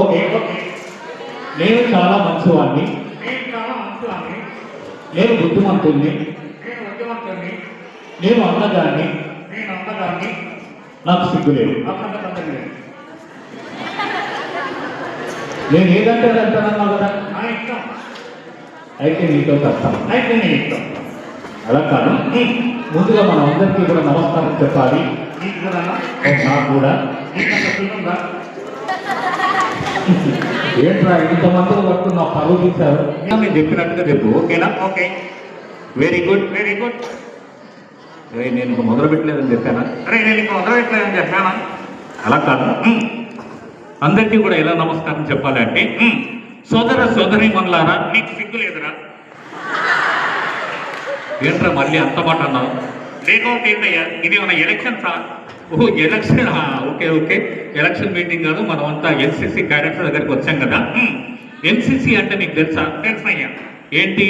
Okay నేను చాలా మంచివాడిని, నేను బుద్ధిమంతుణ్ణి, నేను అన్నదాన్ని, నాకు సిగ్గు లేదు. నేను ఏదంటే అంటానన్నా కదా, అయితే నీతో కష్టం, అయితే నేను ఇష్టం. అలా కాదు, ముందుగా మనం అందరికీ కూడా నమస్కారం చెప్పాలి. నాకు కూడా ఏంట్రా ఇంతమందిని పట్టుకుని నా పరువు తీశారు. నేను చెప్పినట్టుగా చెప్పు, ఓకేనా? Okay, very good, very good. నేను ఇంకా మొదలు పెట్టలేదని చెప్పానా? అరే నేను ఇంకా మొదలు పెట్టలేదని చెప్పానా? అలా కాదు, అందరికీ కూడా ఎలా నమస్కారం చెప్పాలి అంటే, సోదర సోదరి మనులారా, నీకు సిగ్గు లేదురా? ఏంట్రా మళ్ళీ అంత మాట అన్నావు? లేకపోతే ఏంటయ్యా, ఇది ఏమన్నా ఎలక్షన్ సార్? ఓహో election, okay okay, election meeting కాదు, మనం అంతా ఎన్సీసీ క్యాడెట్స్ దగ్గరికి వచ్చాం కదా. ఎన్సీసీ అంటే నీకు తెలుసా? తెలుసయ్యా. ఏంటి?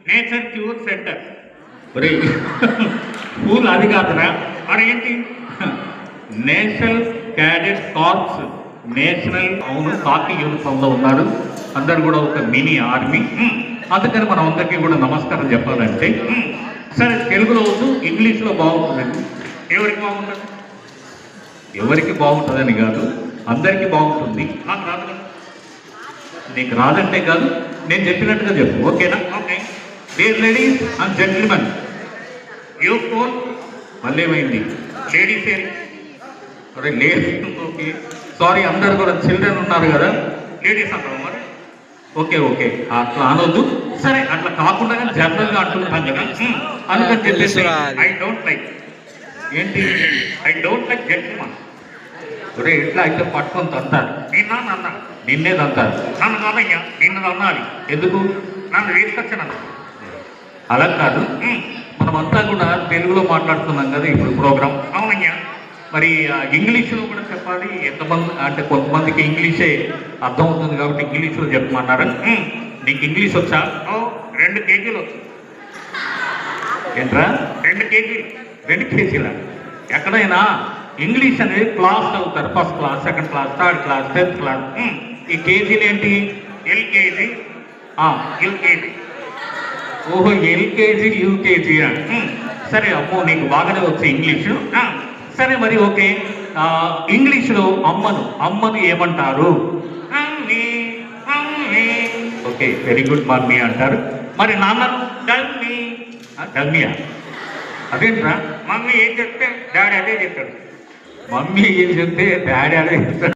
Nature cure centre. ఒరే స్కూల్ అది కాదురా. మరి ఏంటి? National cadet corps. నేషనల్, అవును, కాకి యూనిఫామ్లో ఉన్నారు అందరు కూడా ఒక మినీ ఆర్మీ. అందుకని మనం అందరికీ కూడా నమస్కారం చెప్పాలంటే, సరే తెలుగులో వద్దు, ఇంగ్లీష్లో బాగుంటుందండి. ఎవరికి బాగుంటుంది? ఎవరికి బాగుంటుందని కాదు, అందరికీ బాగుంటుంది. నాకు రాదు కదా. నీకు రాదంటే కాదు, నేను చెప్పినట్టుగా చెప్పు, ఓకేనా? Okay. Dear ladies and gentlemen, you phone మళ్ళీ ఏమైంది? లేడీస్ ఏరి, అరే లేడీస్, ఓకే సారీ, అందరు కూడా చిల్డ్రన్ ఉన్నారు కదా, లేడీస్ అంటారు మరి. ఓకే ఓకే, అట్లా అనొద్దు. సరే అట్లా కాకుండా జనరల్గా అంటున్నాం కదా, అందుకని చెప్పేసి ఐ డోంట్ లైక్. ఏంటి? I don't like gentlemen. ఒరే ఇట్లా అయితే పట్టుకొని తంతారు. నిన్న నిన్నే తంతారు. నన్ను కాదయ్యా, నిన్ను అన్నాలి. ఎందుకు? నన్ను తీసుకొచ్చాను. అలా కాదు, మనమంతా కూడా తెలుగులో మాట్లాడుతున్నాం కదా ఇప్పుడు ప్రోగ్రామ్. అవునయ్యా. మరి ఇంగ్లీష్లో కూడా చెప్పాలి. ఎంతమంది అంటే కొంతమందికి ఇంగ్లీషే అర్థమవుతుంది కాబట్టి ఇంగ్లీష్లో చెప్పమన్నారు. నీకు ఇంగ్లీష్ వచ్చా? 2 కేజీలు వచ్చు. ఏంట్రా 2 కేజీలు? 2 కేజీల? ఎక్కడైనా ఇంగ్లీష్ అనేది క్లాస్ అవుతారు, first class, second class, third class, 10th class. ఈ కేజీలు ఏంటి? LKG, UKG. ఓహో ఎల్కేజీ యూకేజీ. సరే అమ్మో నీకు బాగానే వచ్చే ఇంగ్లీషు. సరే మరి ఓకే, ఇంగ్లీష్లో అమ్మను ఏమంటారు? ఓకే వెరీ గుడ్, మమ్మీ అంటారు. మరి నాన్నను? డమ్మీ. డమ్మీయా? అదేంట్రా? మమ్మీ ఏం చెప్తే డాడీ అదే చెప్తాడు. మమ్మీ ఏం చెప్తే డాడీ అదే చెప్తాడు.